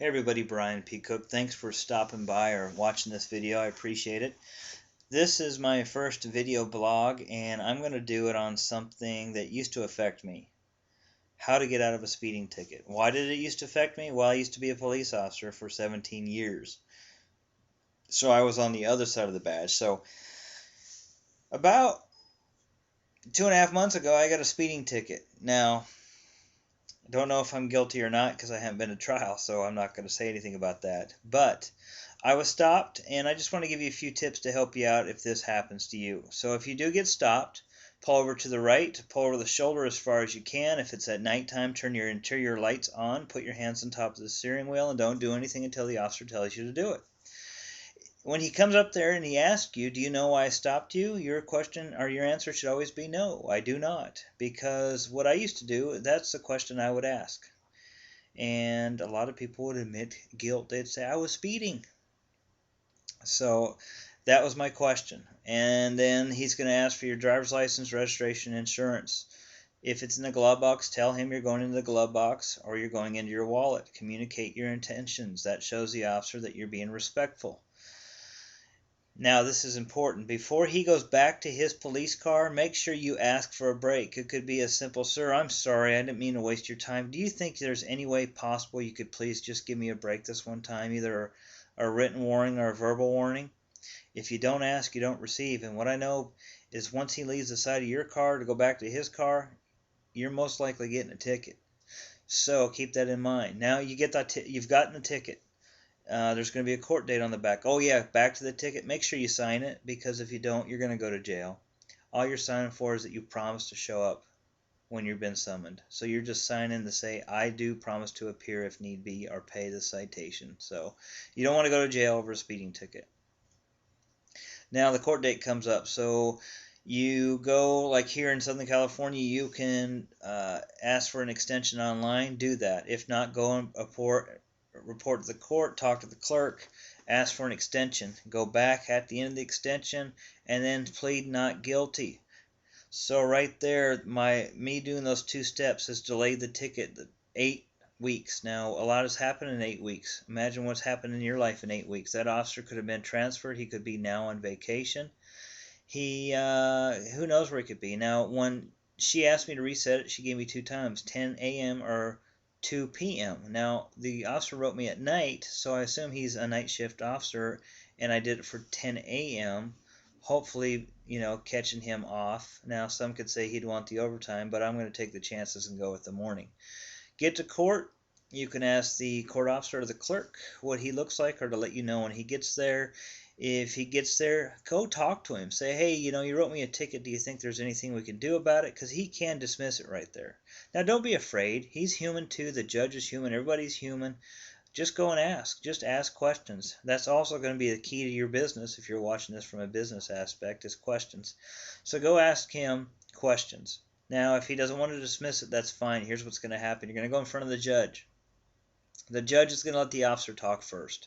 Hey everybody, Brian P. Cook. Thanks for stopping by or watching this video. I appreciate it. This is my first video blog, and I'm going to do it on something that used to affect me. How to get out of a speeding ticket. Why did it used to affect me? Well, I used to be a police officer for 17 years. So I was on the other side of the badge. So about 2.5 months ago, I got a speeding ticket. Now, I don't know if I'm guilty or not because I haven't been to trial, so I'm not going to say anything about that. But I was stopped, and I just want to give you a few tips to help you out if this happens to you. So if you do get stopped, pull over to the right, pull over the shoulder as far as you can. If it's at nighttime, turn your interior lights on, put your hands on top of the steering wheel, and don't do anything until the officer tells you to do it. When he comes up there and he asks you, do you know why I stopped you? Your question or your answer should always be no, I do not. Because what I used to do, that's the question I would ask. And a lot of people would admit guilt. They'd say, I was speeding. So that was my question. And then he's going to ask for your driver's license, registration, insurance. If it's in the glove box, tell him you're going into the glove box or you're going into your wallet. Communicate your intentions. That shows the officer that you're being respectful. Now, this is important. Before he goes back to his police car, make sure you ask for a break. It could be as simple, sir, I'm sorry, I didn't mean to waste your time. Do you think there's any way possible you could please just give me a break this one time, either a written warning or a verbal warning? If you don't ask, you don't receive. And what I know is once he leaves the side of your car to go back to his car, you're most likely getting a ticket. So keep that in mind. Now you get that you've gotten a ticket. There's going to be a court date on the back. Oh yeah, back to the ticket. Make sure you sign it, because if you don't, you're going to go to jail. All you're signing for is that you promise to show up when you've been summoned. So you're just signing to say, I do promise to appear if need be or pay the citation. So you don't want to go to jail over a speeding ticket. Now the court date comes up. So you go, like here in Southern California, you can ask for an extension online. Do that. If not, go and report to the court, talk to the clerk, ask for an extension, go back at the end of the extension, and then plead not guilty. So right there, me doing those 2 steps has delayed the ticket 8 weeks. Now, a lot has happened in 8 weeks. Imagine what's happened in your life in 8 weeks. That officer could have been transferred. He could be now on vacation. Who knows where he could be. Now, when she asked me to reset it, she gave me 2 times, 10 a.m. or 2 p.m. Now, the officer wrote me at night, so I assume he's a night shift officer, and I did it for 10 a.m., hopefully, catching him off. Now, some could say he'd want the overtime, but I'm going to take the chances and go with the morning. Get to court. You can ask the court officer or the clerk what he looks like, or to let you know when he gets there. If he gets there, go talk to him. Say, hey, you wrote me a ticket. Do you think there's anything we can do about it? Because he can dismiss it right there. Now, don't be afraid. He's human too. The judge is human. Everybody's human. Just go and ask. Just ask questions. That's also going to be the key to your business if you're watching this from a business aspect, is questions. So go ask him questions. Now, if he doesn't want to dismiss it, that's fine. Here's what's going to happen. You're going to go in front of the judge. The judge is going to let the officer talk first.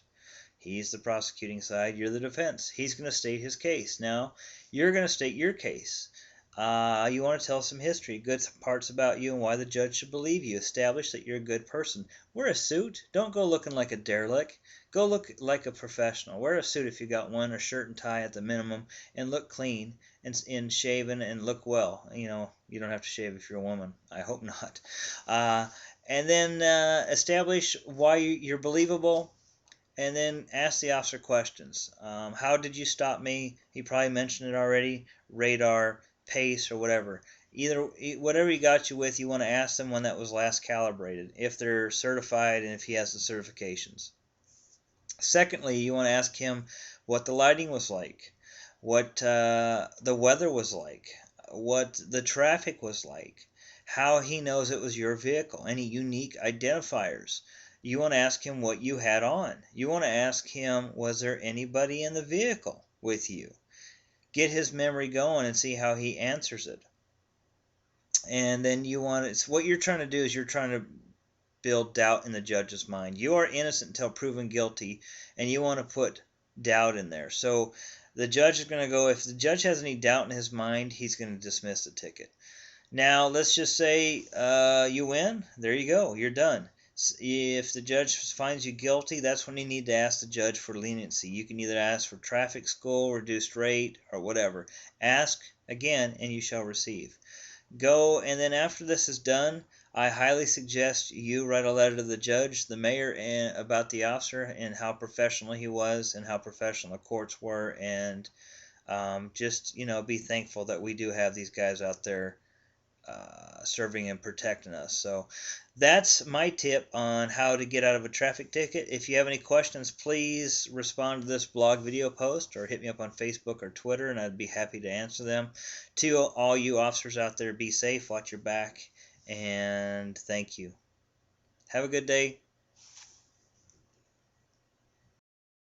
He's the prosecuting side. You're the defense. He's going to state his case. Now, you're going to state your case. You want to tell some history, good parts about you and why the judge should believe you. Establish that you're a good person. Wear a suit. Don't go looking like a derelict. Go look like a professional. Wear a suit if you got one, or shirt and tie at the minimum, and look clean and shaven and look well. You don't have to shave if you're a woman. I hope not. And then establish why you're believable. And then ask the officer questions. How did you stop me? He probably mentioned it already. Radar, pace, or whatever. Whatever he got you with, you want to ask them when that was last calibrated, if they're certified and if he has the certifications. Secondly, you want to ask him what the lighting was like, what the weather was like, what the traffic was like, how he knows it was your vehicle, any unique identifiers. You want to ask him what you had on. You want to ask him, was there anybody in the vehicle with you? Get his memory going and see how he answers it. And then what you're trying to do is you're trying to build doubt in the judge's mind. You are innocent until proven guilty, and you want to put doubt in there. So the judge is going to go, if the judge has any doubt in his mind, he's going to dismiss the ticket. Now, let's just say you win. There you go. You're done. If the judge finds you guilty, that's when you need to ask the judge for leniency. You can either ask for traffic school, reduced rate, or whatever. Ask again, and you shall receive. Go, and then after this is done, I highly suggest you write a letter to the judge, the mayor, and about the officer and how professional he was and how professional the courts were, and just be thankful that we do have these guys out there serving and protecting us. So that's my tip on how to get out of a traffic ticket. If you have any questions, please respond to this blog video post or hit me up on Facebook or Twitter, and I'd be happy to answer them. To all you officers out there, be safe, watch your back, and thank you. Have a good day.